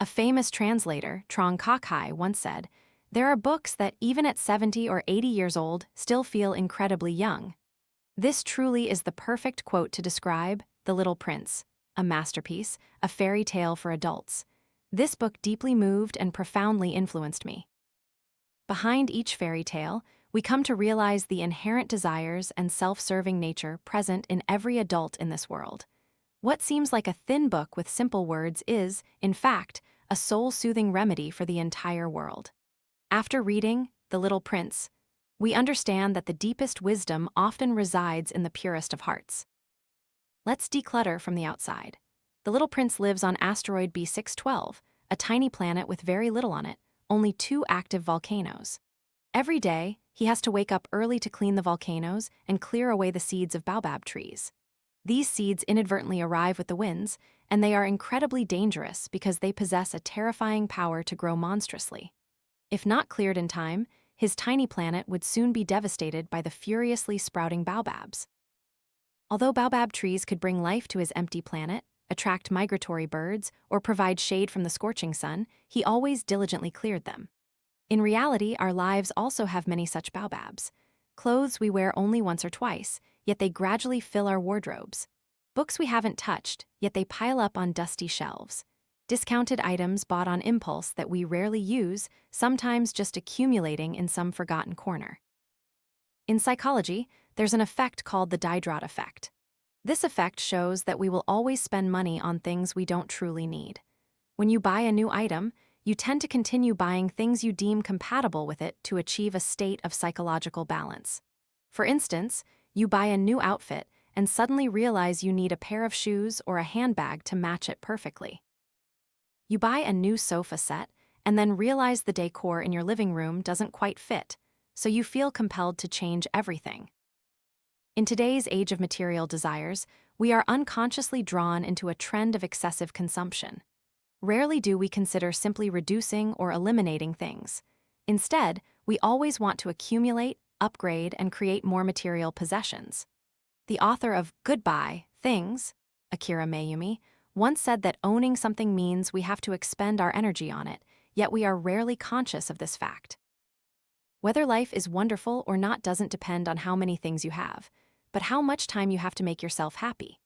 A famous translator, Trong Kakai, once said, "There are books that, even at 70 or 80 years old, still feel incredibly young." This truly is the perfect quote to describe The Little Prince, a masterpiece, a fairy tale for adults. This book deeply moved and profoundly influenced me. Behind each fairy tale, we come to realize the inherent desires and self-serving nature present in every adult in this world. What seems like a thin book with simple words is, in fact, a soul-soothing remedy for the entire world. After reading The Little Prince, we understand that the deepest wisdom often resides in the purest of hearts. Let's declutter from the outside. The Little Prince lives on asteroid B612, a tiny planet with very little on it, only 2 active volcanoes. Every day, he has to wake up early to clean the volcanoes and clear away the seeds of baobab trees. These seeds inadvertently arrive with the winds, and they are incredibly dangerous because they possess a terrifying power to grow monstrously. If not cleared in time, his tiny planet would soon be devastated by the furiously sprouting baobabs. Although baobab trees could bring life to his empty planet, attract migratory birds, or provide shade from the scorching sun, he always diligently cleared them. In reality, our lives also have many such baobabs. Clothes we wear only once or twice, yet they gradually fill our wardrobes. Books we haven't touched, yet they pile up on dusty shelves. Discounted items bought on impulse that we rarely use, sometimes just accumulating in some forgotten corner. In psychology, there's an effect called the Diderot effect. This effect shows that we will always spend money on things we don't truly need. When you buy a new item, you tend to continue buying things you deem compatible with it to achieve a state of psychological balance. For instance, you buy a new outfit and suddenly realize you need a pair of shoes or a handbag to match it perfectly. You buy a new sofa set and then realize the decor in your living room doesn't quite fit, so you feel compelled to change everything. In today's age of material desires, we are unconsciously drawn into a trend of excessive consumption. Rarely do we consider simply reducing or eliminating things. Instead, we always want to accumulate, upgrade, and create more material possessions. The author of Goodbye, Things, Akira Mayumi, once said that owning something means we have to expend our energy on it, yet we are rarely conscious of this fact. Whether life is wonderful or not doesn't depend on how many things you have, but how much time you have to make yourself happy.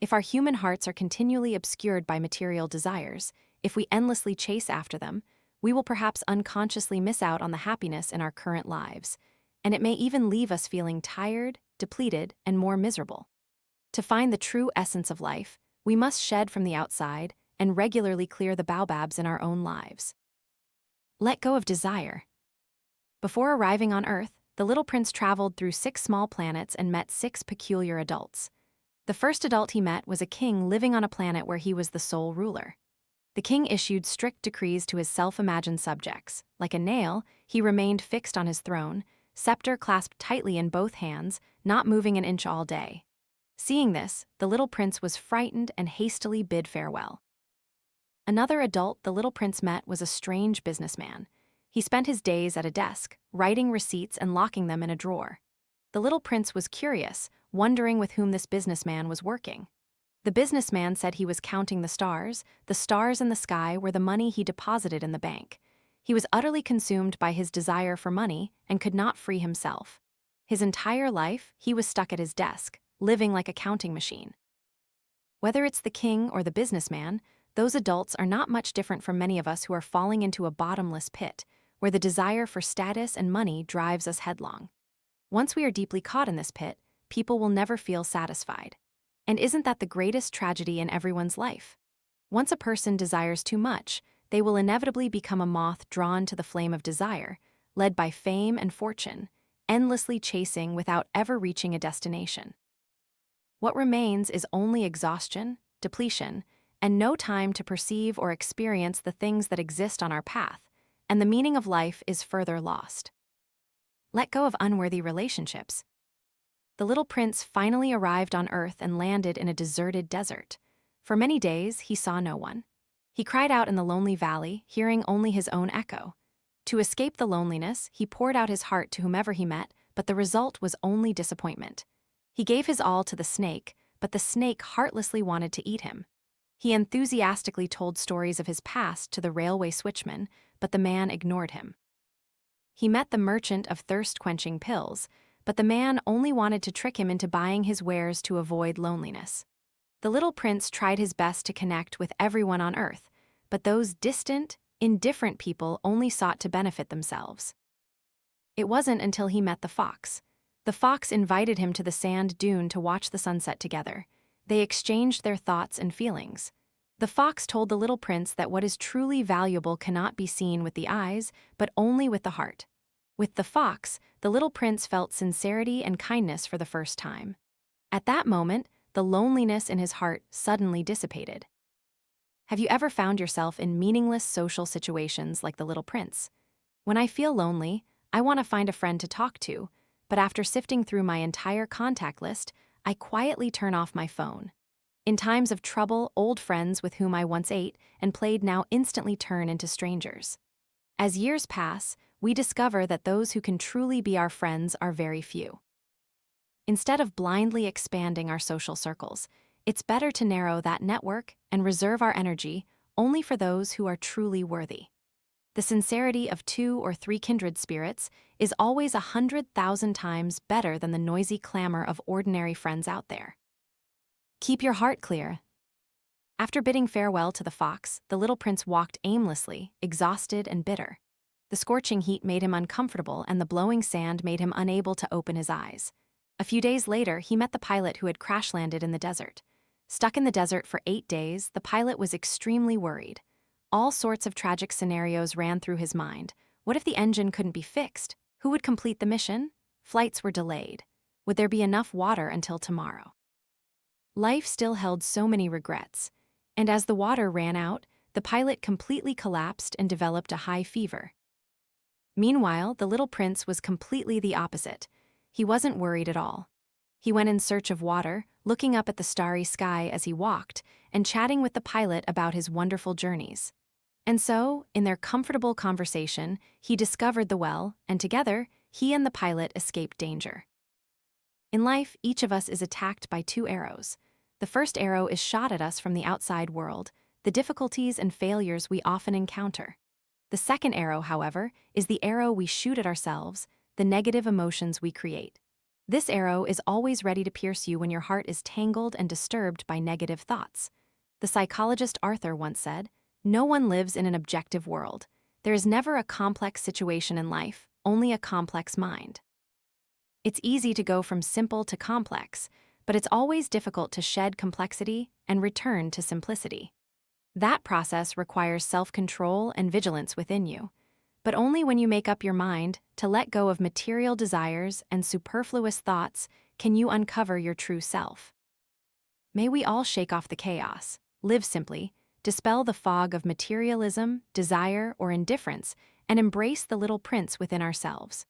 If our human hearts are continually obscured by material desires, if we endlessly chase after them, we will perhaps unconsciously miss out on the happiness in our current lives, and it may even leave us feeling tired, depleted, and more miserable. To find the true essence of life, we must shed from the outside and regularly clear the baobabs in our own lives. Let go of desire. Before arriving on Earth, the little prince traveled through 6 small planets and met 6 peculiar adults. The first adult he met was a king living on a planet where he was the sole ruler. The king issued strict decrees to his self-imagined subjects. Like a nail, he remained fixed on his throne, scepter clasped tightly in both hands, not moving an inch all day. Seeing this, the little prince was frightened and hastily bid farewell. Another adult the little prince met was a strange businessman. He spent his days at a desk, writing receipts and locking them in a drawer. The little prince was curious, wondering with whom this businessman was working. The businessman said he was counting the stars in the sky were the money he deposited in the bank. He was utterly consumed by his desire for money and could not free himself. His entire life, he was stuck at his desk, living like a counting machine. Whether it's the king or the businessman, those adults are not much different from many of us who are falling into a bottomless pit, where the desire for status and money drives us headlong. Once we are deeply caught in this pit, people will never feel satisfied. And isn't that the greatest tragedy in everyone's life? Once a person desires too much, they will inevitably become a moth drawn to the flame of desire, led by fame and fortune, endlessly chasing without ever reaching a destination. What remains is only exhaustion, depletion, and no time to perceive or experience the things that exist on our path, and the meaning of life is further lost. Let go of unworthy relationships. The little prince finally arrived on Earth and landed in a deserted desert. For many days, he saw no one. He cried out in the lonely valley, hearing only his own echo. To escape the loneliness, he poured out his heart to whomever he met, but the result was only disappointment. He gave his all to the snake, but the snake heartlessly wanted to eat him. He enthusiastically told stories of his past to the railway switchman, but the man ignored him. He met the merchant of thirst-quenching pills, but the man only wanted to trick him into buying his wares to avoid loneliness. The little prince tried his best to connect with everyone on Earth, but those distant, indifferent people only sought to benefit themselves. It wasn't until he met the fox. The fox invited him to the sand dune to watch the sunset together. They exchanged their thoughts and feelings. The fox told the little prince that what is truly valuable cannot be seen with the eyes, but only with the heart. With the fox, the little prince felt sincerity and kindness for the first time. At that moment, the loneliness in his heart suddenly dissipated. Have you ever found yourself in meaningless social situations like the little prince? When I feel lonely, I want to find a friend to talk to, but after sifting through my entire contact list, I quietly turn off my phone. In times of trouble, old friends with whom I once ate and played now instantly turn into strangers. As years pass, we discover that those who can truly be our friends are very few. Instead of blindly expanding our social circles, it's better to narrow that network and reserve our energy only for those who are truly worthy. The sincerity of 2 or 3 kindred spirits is always 100,000 times better than the noisy clamor of ordinary friends out there. Keep your heart clear. After bidding farewell to the fox, the little prince walked aimlessly, exhausted and bitter. The scorching heat made him uncomfortable, and the blowing sand made him unable to open his eyes. A few days later, he met the pilot who had crash-landed in the desert. Stuck in the desert for 8 days, the pilot was extremely worried. All sorts of tragic scenarios ran through his mind. What if the engine couldn't be fixed? Who would complete the mission? Flights were delayed. Would there be enough water until tomorrow? Life still held so many regrets, and as the water ran out, the pilot completely collapsed and developed a high fever. Meanwhile, the little prince was completely the opposite. He wasn't worried at all. He went in search of water, looking up at the starry sky as he walked, and chatting with the pilot about his wonderful journeys. And so, in their comfortable conversation, he discovered the well, and together, he and the pilot escaped danger. In life, each of us is attacked by 2 arrows. The first arrow is shot at us from the outside world, the difficulties and failures we often encounter. The second arrow, however, is the arrow we shoot at ourselves, the negative emotions we create. This arrow is always ready to pierce you when your heart is tangled and disturbed by negative thoughts. The psychologist Arthur once said, "No one lives in an objective world. There is never a complex situation in life, only a complex mind." It's easy to go from simple to complex, but it's always difficult to shed complexity and return to simplicity. That process requires self-control and vigilance within you, but only when you make up your mind to let go of material desires and superfluous thoughts can you uncover your true self. May we all shake off the chaos, live simply, dispel the fog of materialism, desire, or indifference, and embrace the little prince within ourselves.